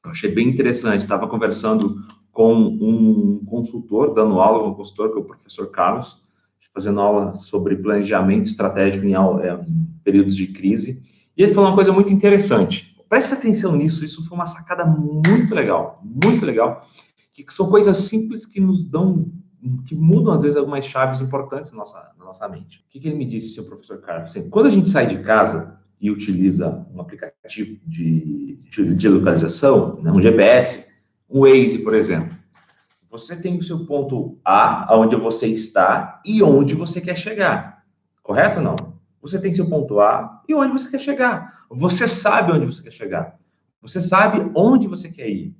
Eu achei bem interessante. Estava conversando com um consultor, dando aula, um consultor, que é o professor Carlos, fazendo aula sobre planejamento estratégico em períodos de crise. E ele falou uma coisa muito interessante. Preste atenção nisso, isso foi uma sacada muito legal, que são coisas simples que nos dão, que mudam, às vezes, algumas chaves importantes na nossa mente. O que ele me disse, seu professor Carlos? Assim, quando a gente sai de casa e utiliza um aplicativo de localização, né, um GPS, um Waze, por exemplo, você tem o seu ponto A, onde você está e onde você quer chegar. Correto ou não? Você tem seu ponto A e onde você quer chegar. Você sabe onde você quer chegar. Você sabe onde você quer ir.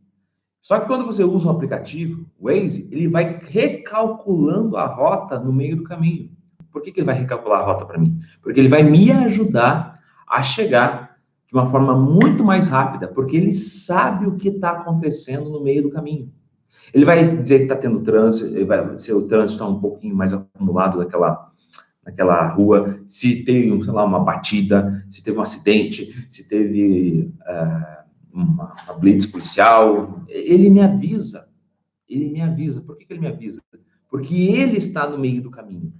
Só que quando você usa um aplicativo, o Waze, ele vai recalculando a rota no meio do caminho. Por que ele vai recalcular a rota para mim? Porque ele vai me ajudar a chegar de uma forma muito mais rápida, porque ele sabe o que está acontecendo no meio do caminho. Ele vai dizer que está tendo trânsito, se o trânsito está um pouquinho mais acumulado naquela rua, se tem, sei lá, uma batida, se teve um acidente, se teve uma blitz policial. Ele me avisa. Por que ele me avisa? Porque ele está no meio do caminho.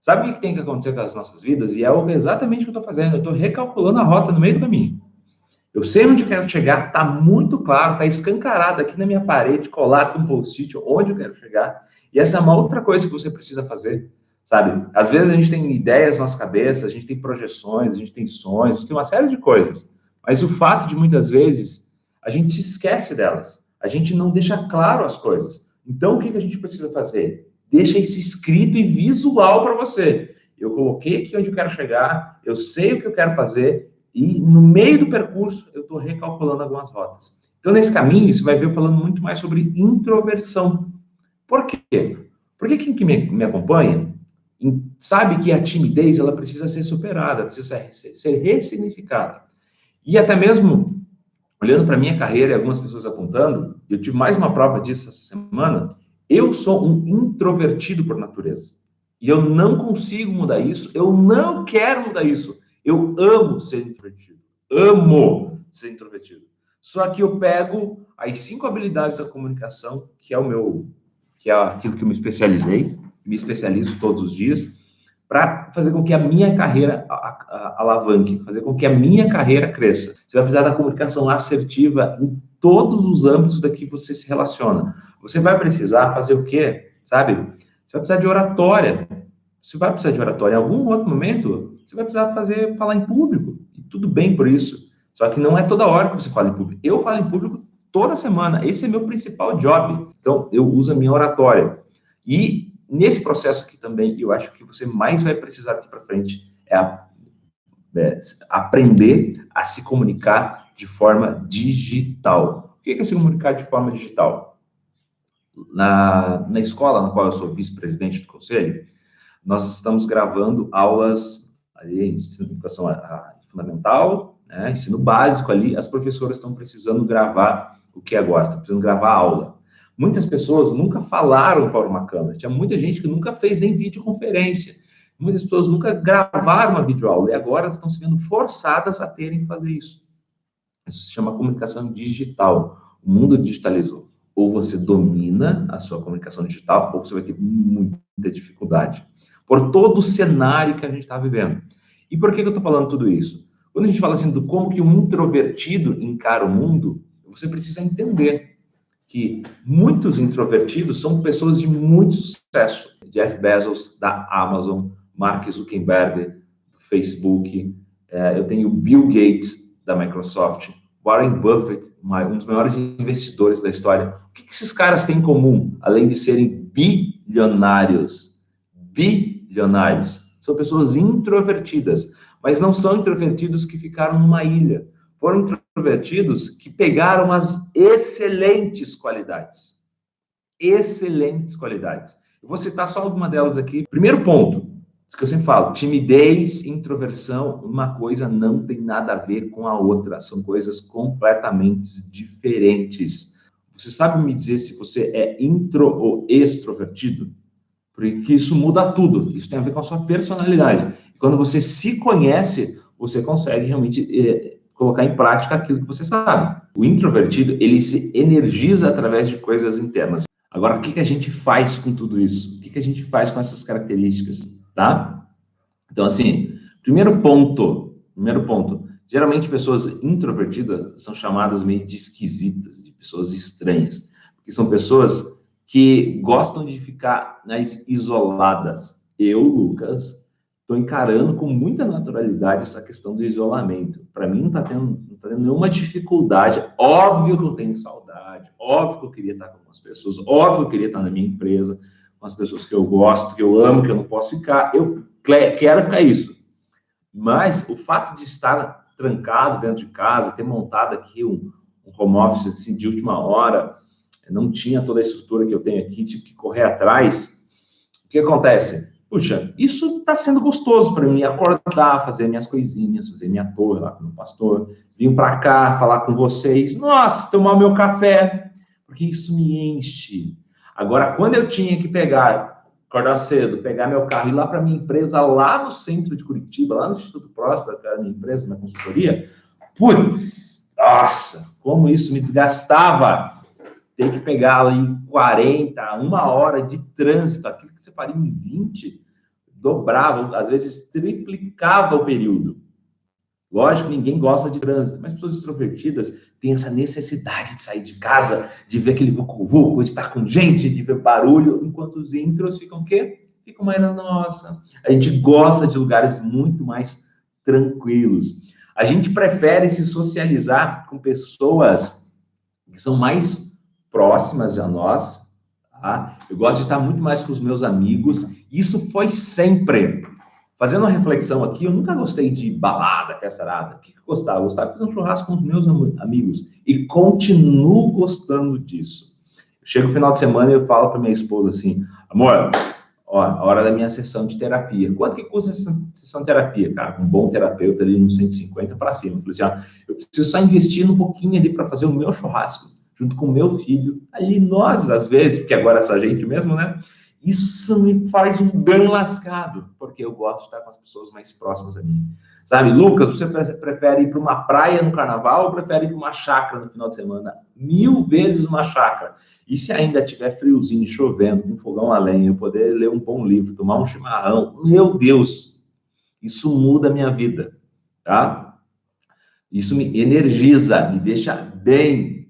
Sabe o que tem que acontecer com as nossas vidas? E é exatamente o que eu estou fazendo. Eu estou recalculando a rota no meio do caminho. Eu sei onde eu quero chegar, está muito claro, está escancarado aqui na minha parede, colado com um post-it, onde eu quero chegar. E essa é uma outra coisa que você precisa fazer, sabe? Às vezes a gente tem ideias na nossa cabeça, a gente tem projeções, a gente tem sonhos, a gente tem uma série de coisas. Mas o fato de, muitas vezes, a gente se esquece delas. A gente não deixa claro as coisas. Então, o que a gente precisa fazer? Deixa isso escrito e visual para você. Eu coloquei aqui onde eu quero chegar, eu sei o que eu quero fazer, e no meio do percurso eu estou recalculando algumas rotas. Então, nesse caminho, você vai ver eu falando muito mais sobre introversão. Por quê? Porque quem me acompanha sabe que a timidez ela precisa ser superada, precisa ser ressignificada. E até mesmo, olhando para a minha carreira e algumas pessoas apontando, eu tive mais uma prova disso essa semana, eu sou um introvertido por natureza. E eu não consigo mudar isso, eu não quero mudar isso. Eu amo ser introvertido. Amo ser introvertido. Só que eu pego as 5 habilidades da comunicação, que é aquilo que eu me especializo todos os dias, para fazer com que a minha carreira alavanque, fazer com que a minha carreira cresça. Você vai precisar da comunicação assertiva em todos os âmbitos da que você se relaciona. Você vai precisar fazer o quê? Sabe? Você vai precisar de oratória. Você vai precisar de oratória. Em algum outro momento, você vai precisar falar em público. E tudo bem por isso. Só que não é toda hora que você fala em público. Eu falo em público toda semana. Esse é meu principal job. Então, eu uso a minha oratória. E nesse processo aqui também, eu acho que você mais vai precisar daqui para frente aprender a se comunicar de forma digital. O que é se comunicar de forma digital? Na escola na qual eu sou vice-presidente do conselho, nós estamos gravando aulas ali em educação fundamental, né, ensino básico ali, as professoras estão precisando gravar o que agora? Estão precisando gravar a aula. Muitas pessoas nunca falaram para uma câmera, tinha muita gente que nunca fez nem videoconferência, muitas pessoas nunca gravaram uma videoaula, e agora estão se vendo forçadas a terem que fazer isso. Isso se chama comunicação digital. O mundo digitalizou. Ou você domina a sua comunicação digital, ou você vai ter muita dificuldade. Por todo o cenário que a gente está vivendo. E por que eu estou falando tudo isso? Quando a gente fala assim do como que um introvertido encara o mundo, você precisa entender que muitos introvertidos são pessoas de muito sucesso. Jeff Bezos, da Amazon, Mark Zuckerberg, do Facebook, eu tenho o Bill Gates, da Microsoft, Warren Buffett, um dos maiores investidores da história. O que esses caras têm em comum, além de serem bilionários? Bilionários. São pessoas introvertidas, mas não são introvertidos que ficaram numa ilha. Foram introvertidos que pegaram as excelentes qualidades. Excelentes qualidades. Eu vou citar só alguma delas aqui. Primeiro ponto, isso que eu sempre falo, timidez, introversão, uma coisa não tem nada a ver com a outra. São coisas completamente diferentes. Você sabe me dizer se você é intro ou extrovertido? Porque isso muda tudo. Isso tem a ver com a sua personalidade. E quando você se conhece, você consegue realmente colocar em prática aquilo que você sabe. O introvertido, ele se energiza através de coisas internas. Agora, o que a gente faz com tudo isso? O que a gente faz com essas características, tá? Então, assim, primeiro ponto, geralmente pessoas introvertidas são chamadas meio de esquisitas, de pessoas estranhas, porque são pessoas que gostam de ficar mais isoladas. Eu, Lucas, estou encarando com muita naturalidade essa questão do isolamento. Para mim, não está tendo nenhuma dificuldade. Óbvio que eu tenho saudade, óbvio que eu queria estar com algumas pessoas, óbvio que eu queria estar na minha empresa, com as pessoas que eu gosto, que eu amo, que eu não posso ficar. Eu quero ficar isso. Mas o fato de estar trancado dentro de casa, ter montado aqui um home office assim, de última hora, não tinha toda a estrutura que eu tenho aqui, tive que correr atrás. O que acontece? Puxa, isso está sendo gostoso para mim, acordar, fazer minhas coisinhas, fazer minha torre lá com o pastor, vir para cá, falar com vocês, nossa, tomar meu café, porque isso me enche. Agora, quando eu tinha que acordar cedo, pegar meu carro e ir lá para minha empresa, lá no centro de Curitiba, lá no Instituto Próspera, que era a minha empresa, minha consultoria, putz, nossa, como isso me desgastava. Tem que pegar ali 40, uma hora de trânsito, aquilo que você faria em 20, dobrava, às vezes triplicava o período. Lógico que ninguém gosta de trânsito, mas pessoas extrovertidas têm essa necessidade de sair de casa, de ver aquele vucu-vucu, de estar com gente, de ver barulho, enquanto os intros ficam o quê? Ficam mais na nossa. A gente gosta de lugares muito mais tranquilos. A gente prefere se socializar com pessoas que são mais próximas a nós, tá? Eu gosto de estar muito mais com os meus amigos. Isso foi sempre. Fazendo uma reflexão aqui, eu nunca gostei de balada, festarada. O que eu gostava? Eu gostava de fazer um churrasco com os meus amigos. E continuo gostando disso. Eu chego no final de semana e eu falo para minha esposa assim, amor, ó, a hora da minha sessão de terapia. Quanto que custa essa sessão de terapia? Cara, um bom terapeuta ali, uns 150 para cima. Eu falei assim, ó, eu preciso só investir um pouquinho ali para fazer o meu churrasco, junto com o meu filho. Ali nós, às vezes, porque agora é essa gente mesmo, né? Isso me faz um bem lascado, porque eu gosto de estar com as pessoas mais próximas a mim. Sabe, Lucas, você prefere ir para uma praia no carnaval ou prefere ir para uma chácara no final de semana? 1000 vezes uma chácara. E se ainda tiver friozinho, chovendo, com fogão a lenha, eu poder ler um bom livro, tomar um chimarrão, meu Deus, isso muda a minha vida, tá? Isso me energiza, me deixa bem,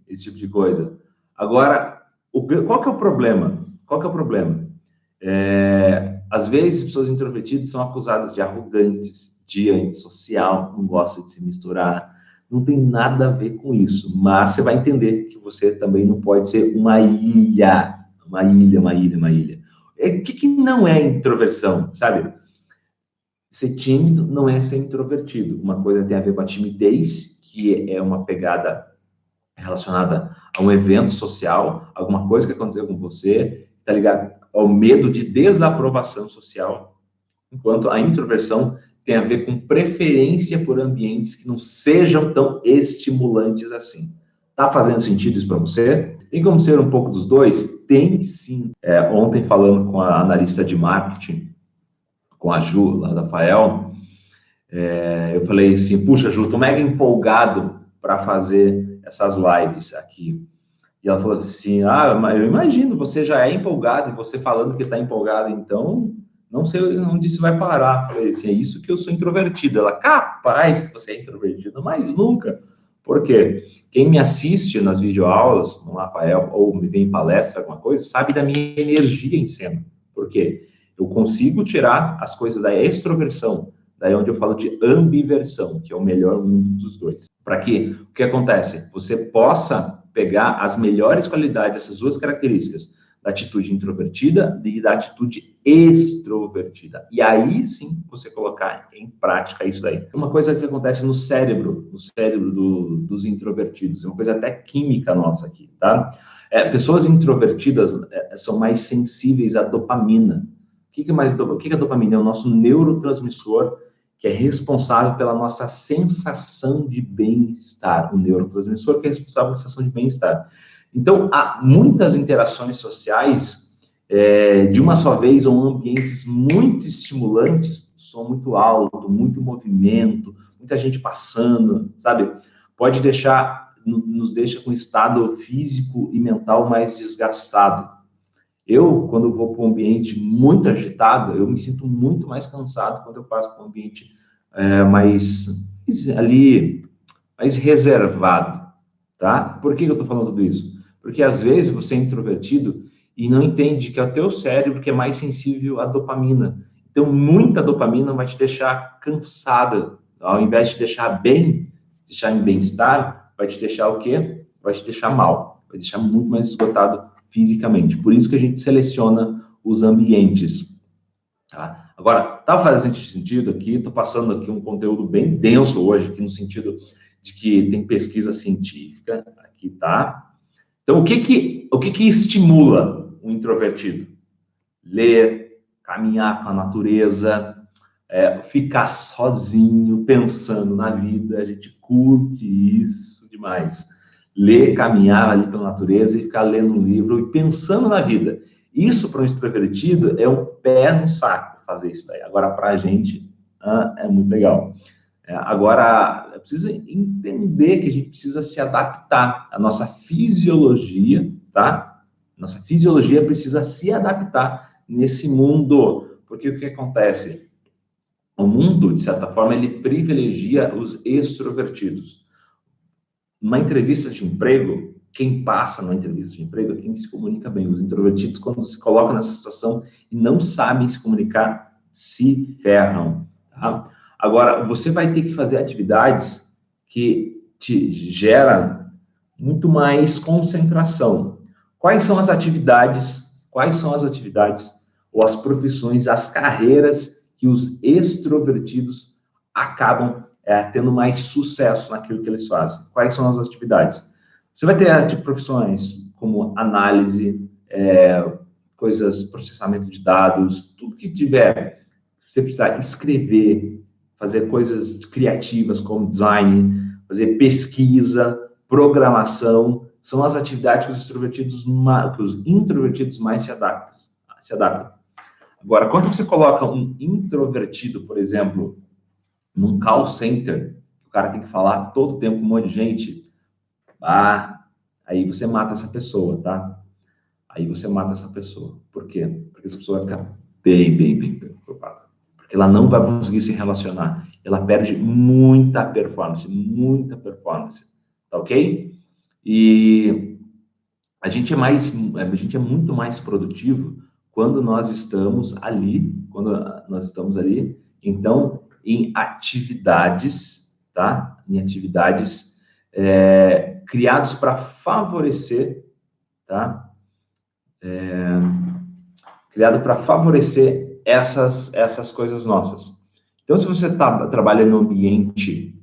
esse tipo de coisa. Agora, qual que é o problema? Às vezes, pessoas introvertidas são acusadas de arrogantes, de antissocial, não gosta de se misturar. Não tem nada a ver com isso, mas você vai entender que você também não pode ser uma ilha. O que não é introversão, sabe? Ser tímido não é ser introvertido. Uma coisa tem a ver com a timidez, que é uma pegada relacionada a um evento social, alguma coisa que aconteceu com você, tá ligado ao medo de desaprovação social, enquanto a introversão tem a ver com preferência por ambientes que não sejam tão estimulantes assim. Tá fazendo sentido isso para você? Tem como ser um pouco dos dois? Tem sim. Ontem, falando com a analista de marketing, com a Ju, lá da Fael, eu falei assim, puxa, Ju, tô mega empolgado para fazer essas lives aqui. E ela falou assim, eu imagino, você já é empolgado, e você falando que está empolgado, então, não sei onde isso vai parar. Eu falei assim, é isso que eu sou introvertido. Ela, capaz que você é introvertido, mas nunca. Por quê? Quem me assiste nas videoaulas, no Rafael, ou me vem em palestra, alguma coisa, sabe da minha energia em cena. Por quê? Eu consigo tirar as coisas da extroversão, daí onde eu falo de ambiversão, que é o melhor dos dois. Para que o que acontece? Você possa pegar as melhores qualidades dessas duas características, da atitude introvertida e da atitude extrovertida. E aí sim você colocar em prática isso daí. Uma coisa que acontece no cérebro dos introvertidos, é uma coisa até química nossa aqui, tá? Pessoas introvertidas são mais sensíveis à dopamina. O que é a dopamina? É o nosso neurotransmissor que é responsável pela nossa sensação de bem-estar. O neurotransmissor que é responsável pela sensação de bem-estar. Então, há muitas interações sociais de uma só vez, ou ambientes muito estimulantes, som muito alto, muito movimento, muita gente passando, sabe? pode nos deixa com estado físico e mental mais desgastado. Eu, quando vou para um ambiente muito agitado, eu me sinto muito mais cansado quando eu passo para um ambiente mais reservado, tá? Por que eu estou falando tudo isso? Porque às vezes você é introvertido e não entende que é o teu cérebro que é mais sensível à dopamina. Então, muita dopamina vai te deixar cansada. Ao invés de te deixar bem, deixar em bem-estar, vai te deixar o quê? Vai te deixar mal. Vai deixar muito mais esgotado fisicamente. Por isso que a gente seleciona os ambientes. Tá? Agora, tá fazendo sentido aqui? Estou passando aqui um conteúdo bem denso hoje, aqui no sentido de que tem pesquisa científica. Aqui, tá? Então, o que estimula o introvertido? Ler, caminhar com a natureza, ficar sozinho, pensando na vida. A gente curte isso demais. Ler, caminhar ali pela natureza e ficar lendo um livro e pensando na vida. Isso, para um extrovertido, é um pé no saco fazer isso daí. Agora, para a gente, é muito legal. Agora, é preciso entender que a gente precisa se adaptar. A nossa fisiologia, tá? Nossa fisiologia precisa se adaptar nesse mundo. Porque o que acontece? O mundo, de certa forma, ele privilegia os extrovertidos. Numa entrevista de emprego, quem passa numa entrevista de emprego é quem se comunica bem. Os introvertidos, quando se colocam nessa situação e não sabem se comunicar, se ferram, tá? Agora, você vai ter que fazer atividades que te geram muito mais concentração. Quais são as atividades ou as profissões, as carreiras que os extrovertidos acabam tendo mais sucesso naquilo que eles fazem? Quais são as atividades? Você vai ter profissões como análise, processamento de dados, tudo que tiver, você precisar escrever, fazer coisas criativas como design, fazer pesquisa, programação, são as atividades que os introvertidos mais se adaptam. Agora, quando você coloca um introvertido, por exemplo, num call center, o cara tem que falar todo o tempo com um monte de gente, aí você mata essa pessoa, tá? Aí você mata essa pessoa. Por quê? Porque essa pessoa vai ficar bem preocupada. Porque ela não vai conseguir se relacionar. Ela perde muita performance, tá ok? E a gente é muito mais produtivo quando nós estamos ali, então, em atividades, tá? Em atividades criadas para favorecer, tá? Criado para favorecer essas coisas nossas. Então, se você trabalha num ambiente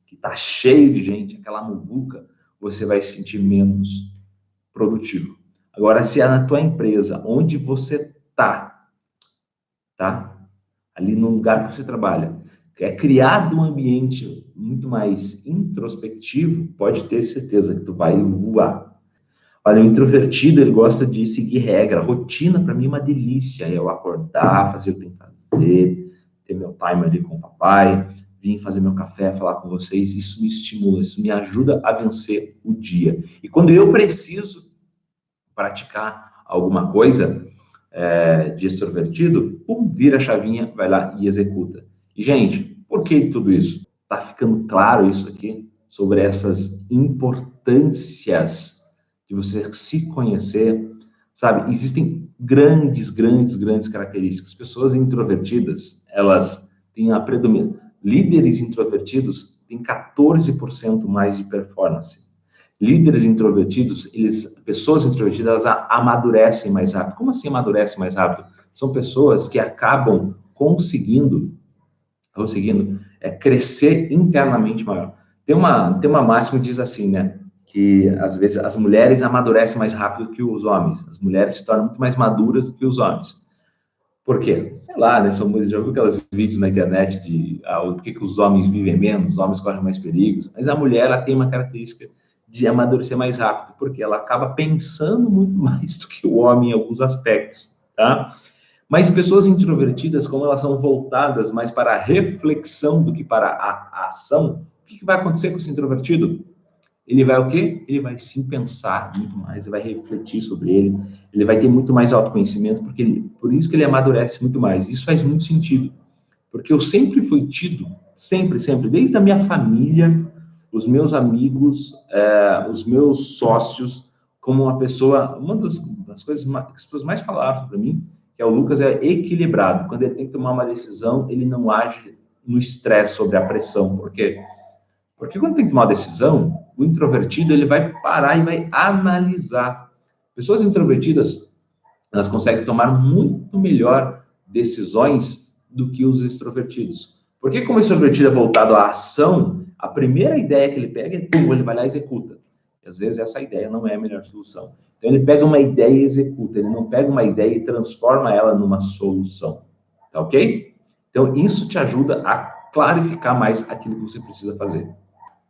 que está cheio de gente, aquela muvuca, você vai se sentir menos produtivo. Agora, se é na tua empresa, onde você tá? Ali no lugar que você trabalha, é criado um ambiente muito mais introspectivo, pode ter certeza que tu vai voar. Olha, o introvertido, ele gosta de seguir regra. Rotina, para mim, é uma delícia. Eu acordar, fazer o que eu tenho que fazer, ter meu time ali com o papai, vir fazer meu café, falar com vocês. Isso me estimula, isso me ajuda a vencer o dia. E quando eu preciso praticar alguma coisa de extrovertido, vira a chavinha, vai lá e executa. E, gente, por que tudo isso? Tá ficando claro isso aqui? Sobre essas importâncias de você se conhecer, sabe? Existem grandes características. Pessoas introvertidas, elas têm a predominância. Líderes introvertidos têm 14% mais de performance. Líderes introvertidos, pessoas introvertidas, elas amadurecem mais rápido. Como assim amadurecem mais rápido? São pessoas que acabam conseguindo crescer internamente maior. Tem uma máxima que diz assim, né? Que às vezes as mulheres amadurecem mais rápido que os homens. As mulheres se tornam muito mais maduras do que os homens. Por quê? Sei lá, né? Já viu aqueles vídeos na internet de por que os homens vivem menos, os homens correm mais perigos. Mas a mulher, ela tem uma característica de amadurecer mais rápido, porque ela acaba pensando muito mais do que o homem em alguns aspectos, tá? Mas pessoas introvertidas, como elas são voltadas mais para a reflexão do que para a ação, que vai acontecer com esse introvertido? Ele vai o quê? Ele vai sim pensar muito mais, ele vai refletir sobre ele vai ter muito mais autoconhecimento, por isso que ele amadurece muito mais. Isso faz muito sentido, porque eu sempre fui tido, sempre, desde a minha família, os meus amigos, os meus sócios, como uma pessoa, uma das coisas que as pessoas mais falaram para mim, que é o Lucas, é equilibrado. Quando ele tem que tomar uma decisão, ele não age no estresse, sobre a pressão. Por quê? Porque quando tem que tomar uma decisão, o introvertido ele vai parar e vai analisar. Pessoas introvertidas, elas conseguem tomar muito melhor decisões do que os extrovertidos. Porque como o extrovertido é voltado à ação, a primeira ideia que ele pega, ele vai lá e executa. E às vezes essa ideia não é a melhor solução. Então ele pega uma ideia e executa, ele não pega uma ideia e transforma ela numa solução. Tá ok? Então isso te ajuda a clarificar mais aquilo que você precisa fazer.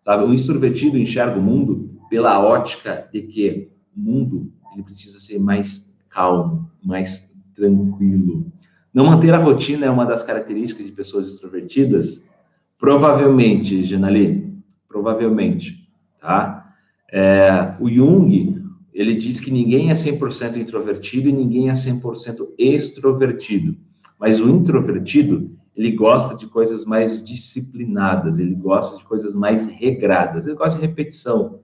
Sabe? O extrovertido enxerga o mundo pela ótica de que o mundo ele precisa ser mais calmo, mais tranquilo. Não manter a rotina é uma das características de pessoas extrovertidas? Provavelmente, Janali, provavelmente, tá? O Jung, ele diz que ninguém é 100% introvertido e ninguém é 100% extrovertido. Mas o introvertido, ele gosta de coisas mais disciplinadas, ele gosta de coisas mais regradas, ele gosta de repetição,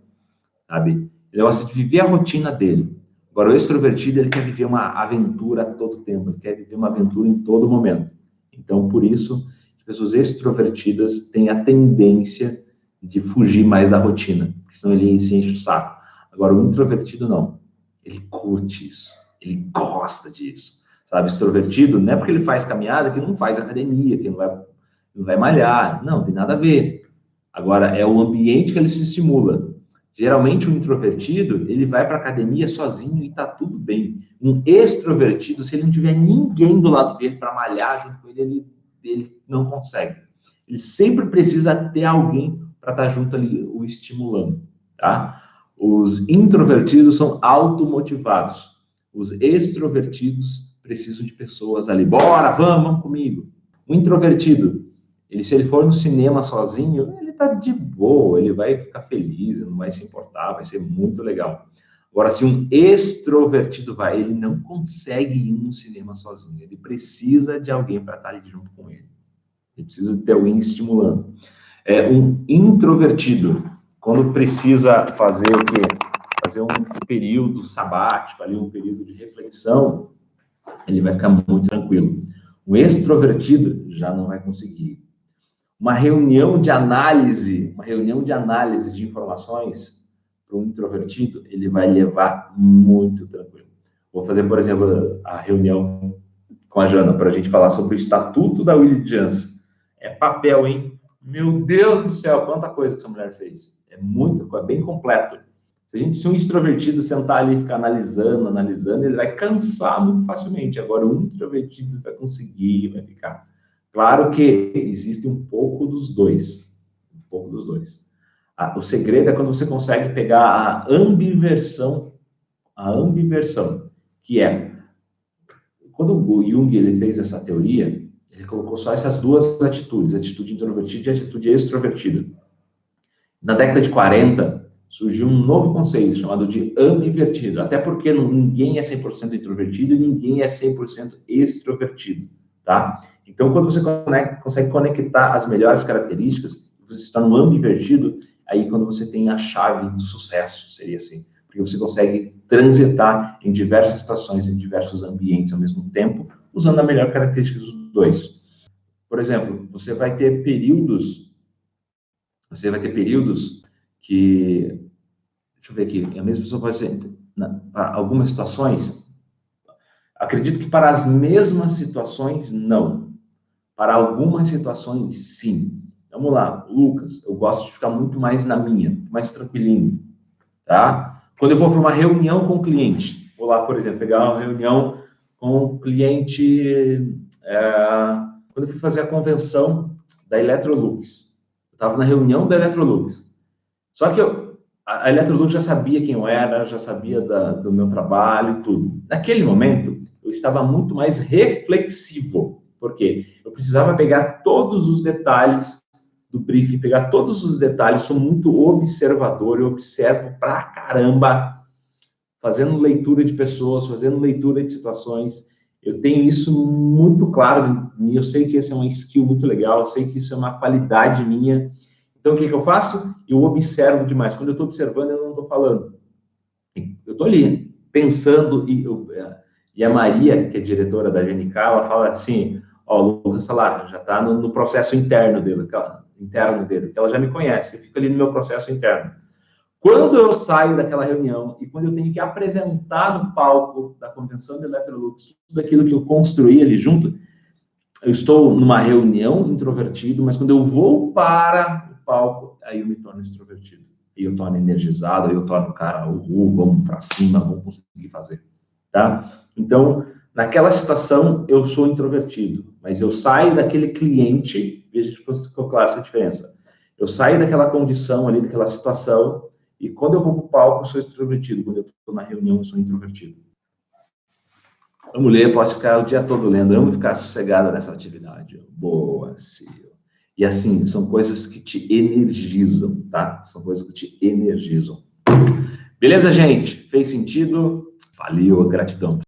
sabe? Ele gosta de viver a rotina dele. Agora, o extrovertido, ele quer viver uma aventura a todo tempo, ele quer viver uma aventura em todo momento. Então, por isso, pessoas extrovertidas têm a tendência de fugir mais da rotina, porque senão ele se enche o saco. Agora, o introvertido, não. Ele curte isso, ele gosta disso. Sabe, extrovertido, não é porque ele faz caminhada que ele não faz academia, que ele não vai malhar. Não, tem nada a ver. Agora, é o ambiente que ele se estimula. Geralmente, o introvertido, ele vai para a academia sozinho e está tudo bem. Um extrovertido, se ele não tiver ninguém do lado dele para malhar junto com ele não consegue. Ele sempre precisa ter alguém para estar junto ali, o estimulando, tá? Os introvertidos são automotivados. Os extrovertidos precisam de pessoas ali. Bora, vamos comigo. O introvertido, se ele for no cinema sozinho, ele tá de boa, ele vai ficar feliz, ele não vai se importar, vai ser muito legal. Agora, se um extrovertido vai, ele não consegue ir no cinema sozinho, ele precisa de alguém para estar ali junto com ele. Ele precisa ter alguém estimulando. Um introvertido, quando precisa fazer o quê? Fazer um período sabático, ali, um período de reflexão, ele vai ficar muito tranquilo. O extrovertido já não vai conseguir. Uma reunião de análise de informações para um introvertido, ele vai levar muito tranquilo. Vou fazer, por exemplo, a reunião com a Jana para a gente falar sobre o Estatuto da Willie Johnson. É papel, hein? Meu Deus do céu, quanta coisa que essa mulher fez. É bem completo. Se um extrovertido sentar ali e ficar analisando, ele vai cansar muito facilmente. Agora, o introvertido vai conseguir, vai ficar. Claro que existe um pouco dos dois. O segredo é quando você consegue pegar a ambiversão, que é, quando o Jung ele fez essa teoria, ele colocou só essas duas atitudes, atitude introvertida e atitude extrovertida. Na década de 40, surgiu um novo conceito chamado de ambivertido, até porque ninguém é 100% introvertido e ninguém é 100% extrovertido, tá? Então, quando você consegue conectar as melhores características, você se torna um ambivertido, aí quando você tem a chave do sucesso, seria assim, porque você consegue transitar em diversas situações, em diversos ambientes ao mesmo tempo, usando a melhor característica dos dois. Por exemplo, você vai ter períodos que, deixa eu ver aqui, a mesma pessoa pode ser, para algumas situações, acredito que para as mesmas situações, não. Para algumas situações, sim. Vamos lá, Lucas, eu gosto de ficar muito mais na minha, mais tranquilinho, tá? Quando eu vou para uma reunião com o cliente, vou lá, por exemplo, pegar uma reunião com o cliente, quando eu fui fazer a convenção da Electrolux, eu estava na reunião da Electrolux, só que a Electrolux já sabia quem eu era, já sabia do meu trabalho e tudo. Naquele momento, eu estava muito mais reflexivo, porque eu precisava pegar todos os detalhes do briefing, pegar todos os detalhes, sou muito observador, eu observo pra caramba, fazendo leitura de pessoas, fazendo leitura de situações. Eu tenho isso muito claro em mim, eu sei que esse é uma skill muito legal, eu sei que isso é uma qualidade minha. Então, o que eu faço? Eu observo demais. Quando eu estou observando, eu não estou falando. Eu estou ali, pensando, e a Maria, que é diretora da GNK, ela fala assim, ó, o Lucas tá lá, já está no processo interno dele, que ela já me conhece, eu fico ali no meu processo interno. Quando eu saio daquela reunião e quando eu tenho que apresentar no palco da convenção de Electrolux tudo aquilo que eu construí ali junto, eu estou numa reunião introvertido, mas quando eu vou para o palco, aí eu me torno extrovertido. Aí eu torno energizado, aí eu torno o cara, vamos para cima, vamos conseguir fazer, tá? Então, naquela situação, eu sou introvertido, mas eu saio daquele cliente, veja se ficou claro essa diferença. Eu saio daquela condição ali, daquela situação, e quando eu vou para o palco, eu sou extrovertido. Quando eu estou na reunião, eu sou introvertido. Vamos ler, posso ficar o dia todo lendo, vamos ficar sossegada nessa atividade. Boa, Sil. E assim, são coisas que te energizam, tá? São coisas que te energizam. Beleza, gente? Fez sentido? Valeu, gratidão.